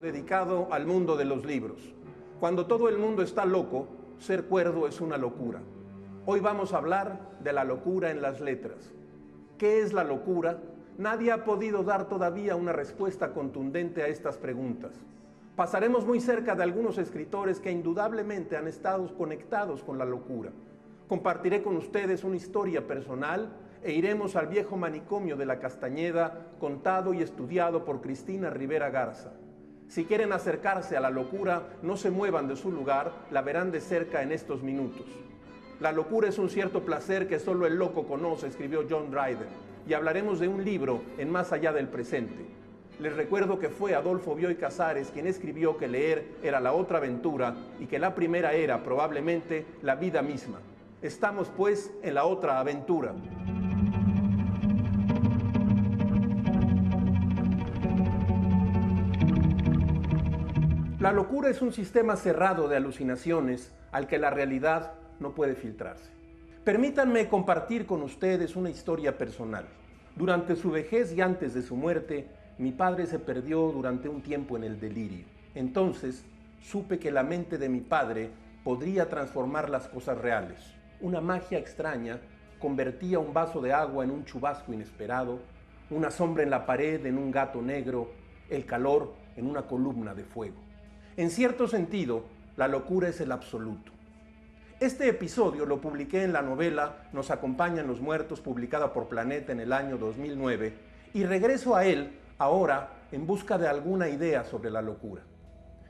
Dedicado al mundo de los libros. Cuando todo el mundo está loco, ser cuerdo es una locura. Hoy vamos a hablar de la locura en las letras. ¿Qué es la locura? Nadie ha podido dar todavía una respuesta contundente a estas preguntas. Pasaremos muy cerca de algunos escritores que indudablemente han estado conectados con la locura. Compartiré con ustedes una historia personal e iremos al viejo manicomio de la Castañeda, contado y estudiado por Cristina Rivera Garza. Si quieren acercarse a la locura, no se muevan de su lugar, la verán de cerca en estos minutos. La locura es un cierto placer que solo el loco conoce, escribió John Dryden, y hablaremos de un libro en Más allá del presente. Les recuerdo que fue Adolfo Bioy Casares quien escribió que leer era la otra aventura y que la primera era probablemente la vida misma. Estamos pues en la otra aventura. La locura es un sistema cerrado de alucinaciones al que la realidad no puede filtrarse. Permítanme compartir con ustedes una historia personal. Durante su vejez y antes de su muerte, mi padre se perdió durante un tiempo en el delirio. Entonces, supe que la mente de mi padre podría transformar las cosas reales. Una magia extraña convertía un vaso de agua en un chubasco inesperado, una sombra en la pared en un gato negro, el calor en una columna de fuego. En cierto sentido, la locura es el absoluto. Este episodio lo publiqué en la novela Nos acompañan los muertos, publicada por Planeta en el año 2009, y regreso a él ahora en busca de alguna idea sobre la locura.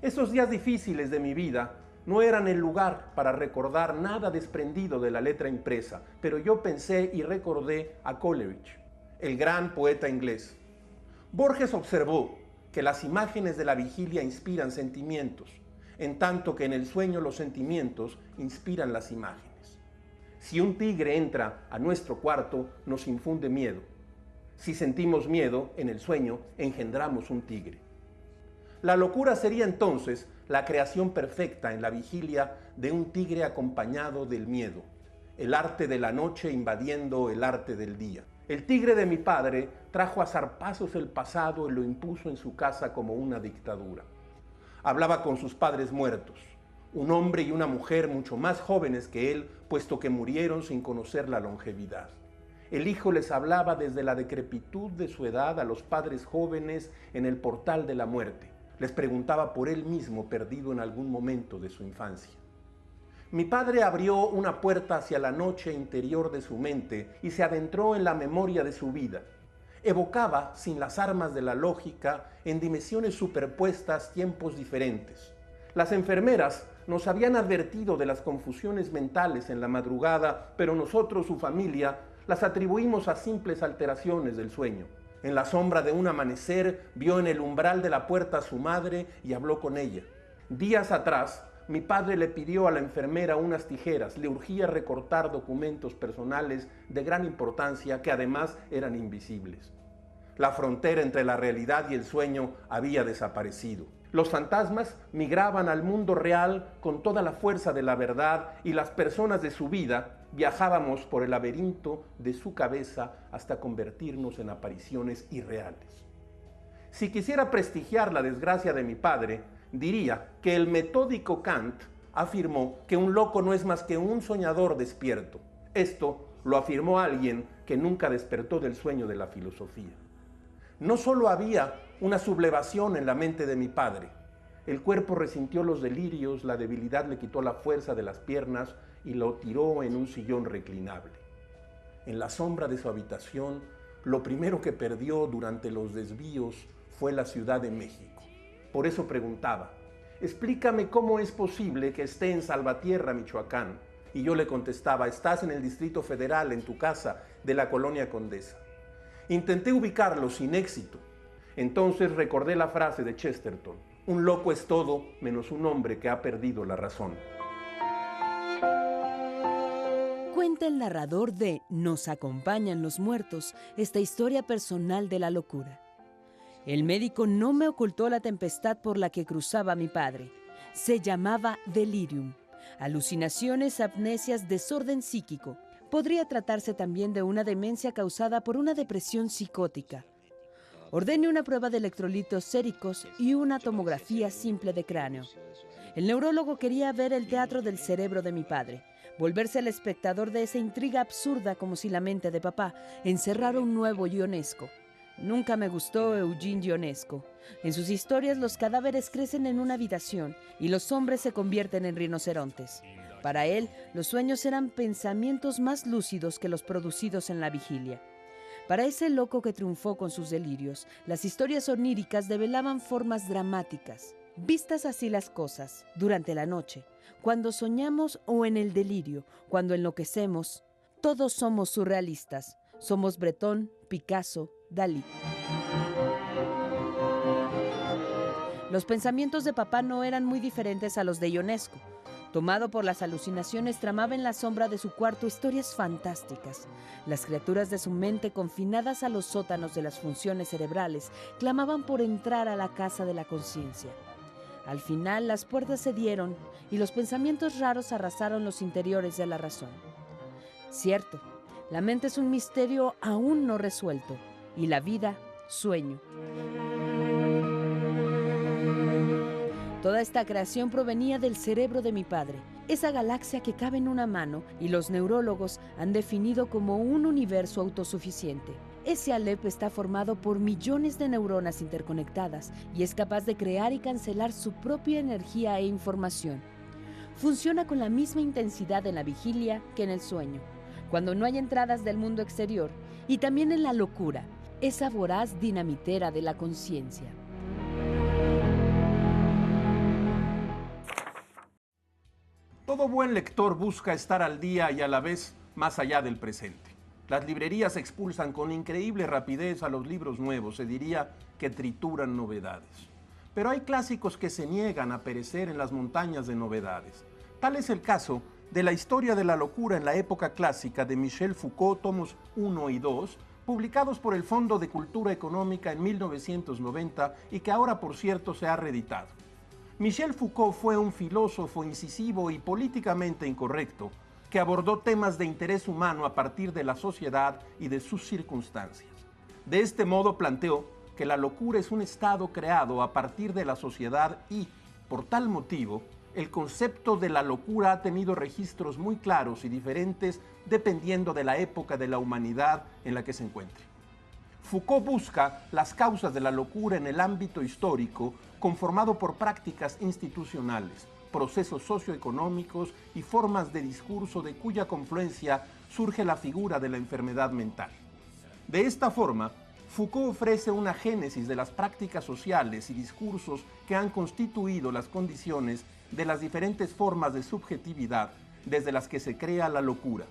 Esos días difíciles de mi vida no eran el lugar para recordar nada desprendido de la letra impresa, pero yo pensé y recordé a Coleridge, el gran poeta inglés. Borges observó que las imágenes de la vigilia inspiran sentimientos, en tanto que en el sueño los sentimientos inspiran las imágenes. Si un tigre entra a nuestro cuarto, nos infunde miedo. Si sentimos miedo, en el sueño engendramos un tigre. La locura sería entonces la creación perfecta en la vigilia de un tigre acompañado del miedo, el arte de la noche invadiendo el arte del día. El tigre de mi padre trajo a zarpazos el pasado y lo impuso en su casa como una dictadura. Hablaba con sus padres muertos, un hombre y una mujer mucho más jóvenes que él, puesto que murieron sin conocer la longevidad. El hijo les hablaba desde la decrepitud de su edad a los padres jóvenes en el portal de la muerte. Les preguntaba por él mismo, perdido en algún momento de su infancia. Mi padre abrió una puerta hacia la noche interior de su mente y se adentró en la memoria de su vida. Evocaba, sin las armas de la lógica, en dimensiones superpuestas tiempos diferentes. Las enfermeras nos habían advertido de las confusiones mentales en la madrugada, pero nosotros, su familia, las atribuimos a simples alteraciones del sueño. En la sombra de un amanecer, vio en el umbral de la puerta a su madre y habló con ella. Días atrás, mi padre le pidió a la enfermera unas tijeras, le urgía recortar documentos personales de gran importancia que además eran invisibles. La frontera entre la realidad y el sueño había desaparecido. Los fantasmas migraban al mundo real con toda la fuerza de la verdad y las personas de su vida viajábamos por el laberinto de su cabeza hasta convertirnos en apariciones irreales. Si quisiera prestigiar la desgracia de mi padre, diría que el metódico Kant afirmó que un loco no es más que un soñador despierto. Esto lo afirmó alguien que nunca despertó del sueño de la filosofía. No solo había una sublevación en la mente de mi padre. El cuerpo resintió los delirios, la debilidad le quitó la fuerza de las piernas y lo tiró en un sillón reclinable. En la sombra de su habitación, lo primero que perdió durante los desvíos fue la Ciudad de México. Por eso preguntaba, explícame cómo es posible que esté en Salvatierra, Michoacán. Y yo le contestaba, estás en el Distrito Federal, en tu casa de la Colonia Condesa. Intenté ubicarlo sin éxito. Entonces recordé la frase de Chesterton, un loco es todo menos un hombre que ha perdido la razón. Cuenta el narrador de Nos acompañan los muertos, esta historia personal de la locura. El médico no me ocultó la tempestad por la que cruzaba mi padre. Se llamaba delirium. Alucinaciones, amnesias, desorden psíquico. Podría tratarse también de una demencia causada por una depresión psicótica. Ordene una prueba de electrolitos séricos y una tomografía simple de cráneo. El neurólogo quería ver el teatro del cerebro de mi padre, volverse el espectador de esa intriga absurda como si la mente de papá encerrara un nuevo Ionesco. Nunca me gustó Eugene Ionesco. En sus historias los cadáveres crecen en una habitación y los hombres se convierten en rinocerontes. Para él, los sueños eran pensamientos más lúcidos que los producidos en la vigilia. Para ese loco que triunfó con sus delirios, las historias oníricas develaban formas dramáticas. Vistas así las cosas, durante la noche, cuando soñamos o en el delirio, cuando enloquecemos, todos somos surrealistas. Somos Breton, Picasso, Dalí. Los pensamientos de papá no eran muy diferentes a los de Ionesco. Tomado por las alucinaciones, tramaba en la sombra de su cuarto historias fantásticas. Las criaturas de su mente, confinadas a los sótanos de las funciones cerebrales, clamaban por entrar a la casa de la conciencia. Al final, las puertas cedieron y los pensamientos raros arrasaron los interiores de la razón. Cierto, la mente es un misterio aún no resuelto y la vida, sueño. Toda esta creación provenía del cerebro de mi padre, esa galaxia que cabe en una mano y los neurólogos han definido como un universo autosuficiente. Ese Aleph está formado por millones de neuronas interconectadas y es capaz de crear y cancelar su propia energía e información. Funciona con la misma intensidad en la vigilia que en el sueño, cuando no hay entradas del mundo exterior, y también en la locura, esa voraz dinamitera de la conciencia. Todo buen lector busca estar al día y a la vez más allá del presente. Las librerías expulsan con increíble rapidez a los libros nuevos, se diría que trituran novedades. Pero hay clásicos que se niegan a perecer en las montañas de novedades. Tal es el caso de La historia de la locura en la época clásica de Michel Foucault, tomos 1 y 2, publicados por el Fondo de Cultura Económica en 1990 y que ahora, por cierto, se ha reeditado. Michel Foucault fue un filósofo incisivo y políticamente incorrecto que abordó temas de interés humano a partir de la sociedad y de sus circunstancias. De este modo planteó que la locura es un estado creado a partir de la sociedad y, por tal motivo, el concepto de la locura ha tenido registros muy claros y diferentes dependiendo de la época de la humanidad en la que se encuentre. Foucault busca las causas de la locura en el ámbito histórico conformado por prácticas institucionales, procesos socioeconómicos y formas de discurso de cuya confluencia surge la figura de la enfermedad mental. De esta forma, Foucault ofrece una génesis de las prácticas sociales y discursos que han constituido las condiciones de las diferentes formas de subjetividad desde las que se crea la locura.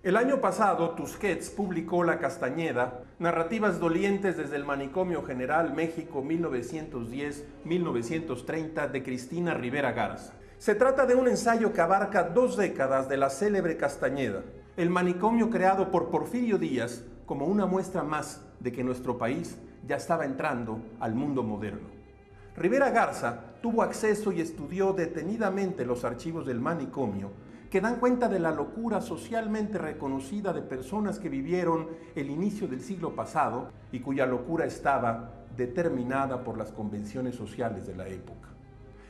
El año pasado, Tusquets publicó La Castañeda, narrativas dolientes desde el Manicomio General México 1910-1930 de Cristina Rivera Garza. Se trata de un ensayo que abarca 2 décadas de la célebre Castañeda, el manicomio creado por Porfirio Díaz como una muestra más de que nuestro país ya estaba entrando al mundo moderno. Rivera Garza tuvo acceso y estudió detenidamente los archivos del manicomio que dan cuenta de la locura socialmente reconocida de personas que vivieron el inicio del siglo pasado y cuya locura estaba determinada por las convenciones sociales de la época.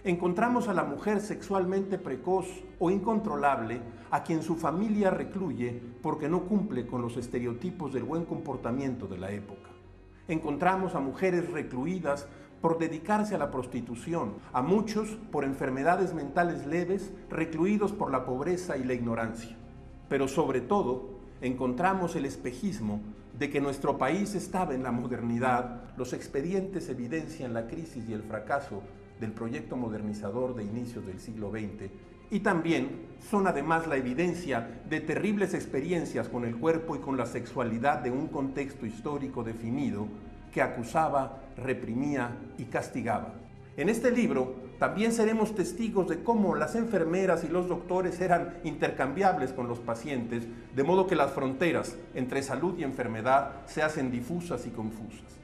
Encontramos a la mujer sexualmente precoz o incontrolable a quien su familia recluye porque no cumple con los estereotipos del buen comportamiento de la época. Encontramos a mujeres recluidas por dedicarse a la prostitución, a muchos por enfermedades mentales leves, recluidos por la pobreza y la ignorancia. Pero sobre todo, encontramos el espejismo de que nuestro país estaba en la modernidad. Los expedientes evidencian la crisis y el fracaso del proyecto modernizador de inicios del siglo XX y también son además la evidencia de terribles experiencias con el cuerpo y con la sexualidad de un contexto histórico definido que acusaba, reprimía y castigaba. En este libro también seremos testigos de cómo las enfermeras y los doctores eran intercambiables con los pacientes, de modo que las fronteras entre salud y enfermedad se hacen difusas y confusas.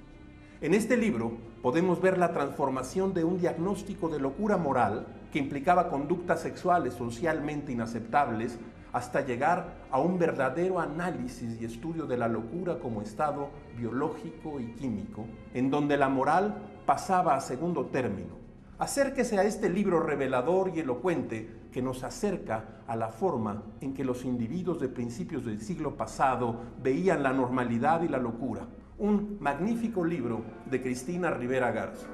En este libro podemos ver la transformación de un diagnóstico de locura moral que implicaba conductas sexuales socialmente inaceptables hasta llegar a un verdadero análisis y estudio de la locura como estado biológico y químico, en donde la moral pasaba a segundo término. Acérquese a este libro revelador y elocuente que nos acerca a la forma en que los individuos de principios del siglo pasado veían la normalidad y la locura. Un magnífico libro de Cristina Rivera Garza.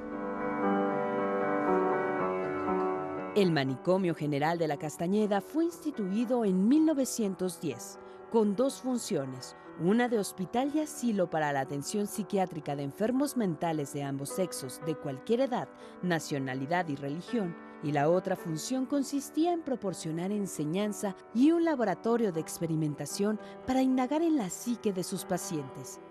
El Manicomio General de la Castañeda fue instituido en 1910 con dos funciones, una de hospital y asilo para la atención psiquiátrica de enfermos mentales de ambos sexos, de cualquier edad, nacionalidad y religión, y la otra función consistía en proporcionar enseñanza y un laboratorio de experimentación para indagar en la psique de sus pacientes.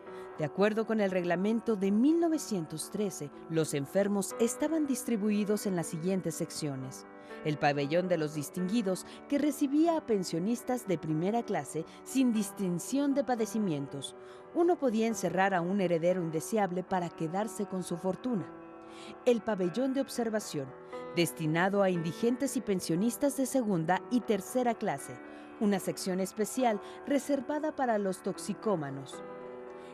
De acuerdo con el reglamento de 1913, los enfermos estaban distribuidos en las siguientes secciones. El pabellón de los distinguidos, que recibía a pensionistas de primera clase sin distinción de padecimientos. Uno podía encerrar a un heredero indeseable para quedarse con su fortuna. El pabellón de observación, destinado a indigentes y pensionistas de segunda y tercera clase. Una sección especial reservada para los toxicómanos.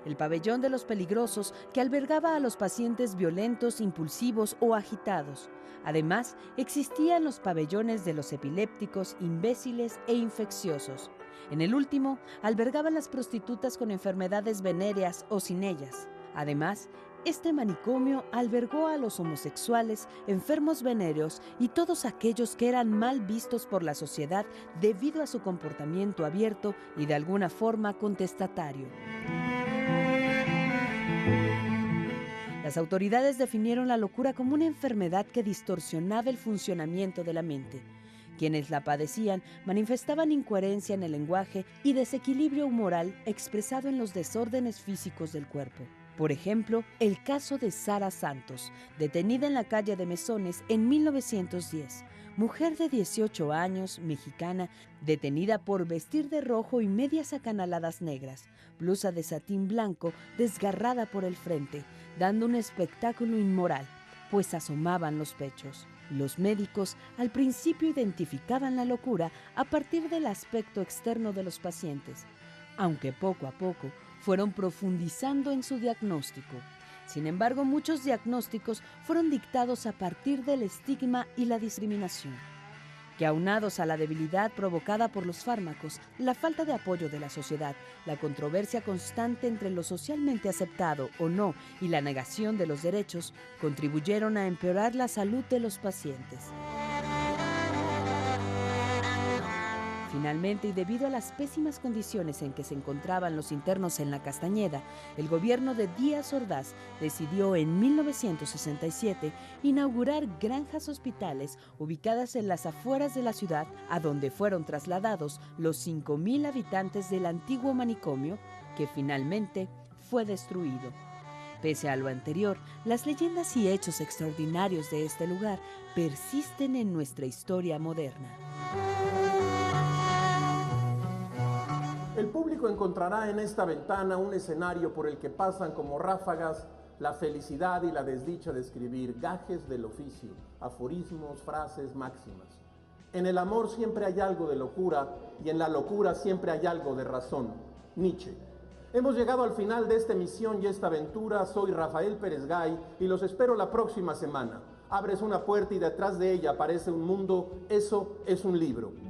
El pabellón de los peligrosos, que albergaba a los pacientes violentos, impulsivos o agitados. Además, existían los pabellones de los epilépticos, imbéciles e infecciosos. En el último, albergaban las prostitutas con enfermedades venéreas o sin ellas. Además, este manicomio albergó a los homosexuales, enfermos venéreos y todos aquellos que eran mal vistos por la sociedad debido a su comportamiento abierto y de alguna forma contestatario. Las autoridades definieron la locura como una enfermedad que distorsionaba el funcionamiento de la mente. Quienes la padecían manifestaban incoherencia en el lenguaje y desequilibrio humoral expresado en los desórdenes físicos del cuerpo. Por ejemplo, el caso de Sara Santos, detenida en la calle de Mesones en 1910. Mujer de 18 años, mexicana, detenida por vestir de rojo y medias acanaladas negras, blusa de satín blanco desgarrada por el frente, dando un espectáculo inmoral, pues asomaban los pechos. Los médicos al principio identificaban la locura a partir del aspecto externo de los pacientes, aunque poco a poco fueron profundizando en su diagnóstico. Sin embargo, muchos diagnósticos fueron dictados a partir del estigma y la discriminación, que aunados a la debilidad provocada por los fármacos, la falta de apoyo de la sociedad, la controversia constante entre lo socialmente aceptado o no y la negación de los derechos, contribuyeron a empeorar la salud de los pacientes. Finalmente, y debido a las pésimas condiciones en que se encontraban los internos en la Castañeda, el gobierno de Díaz Ordaz decidió en 1967 inaugurar granjas hospitales ubicadas en las afueras de la ciudad, a donde fueron trasladados los 5,000 habitantes del antiguo manicomio, que finalmente fue destruido. Pese a lo anterior, las leyendas y hechos extraordinarios de este lugar persisten en nuestra historia moderna. El público encontrará en esta ventana un escenario por el que pasan como ráfagas la felicidad y la desdicha de escribir, gajes del oficio, aforismos, frases, máximas. En el amor siempre hay algo de locura y en la locura siempre hay algo de razón. Nietzsche. Hemos llegado al final de esta emisión y esta aventura. Soy Rafael Pérez Gay y los espero la próxima semana. Abres una puerta y detrás de ella aparece un mundo. Eso es un libro.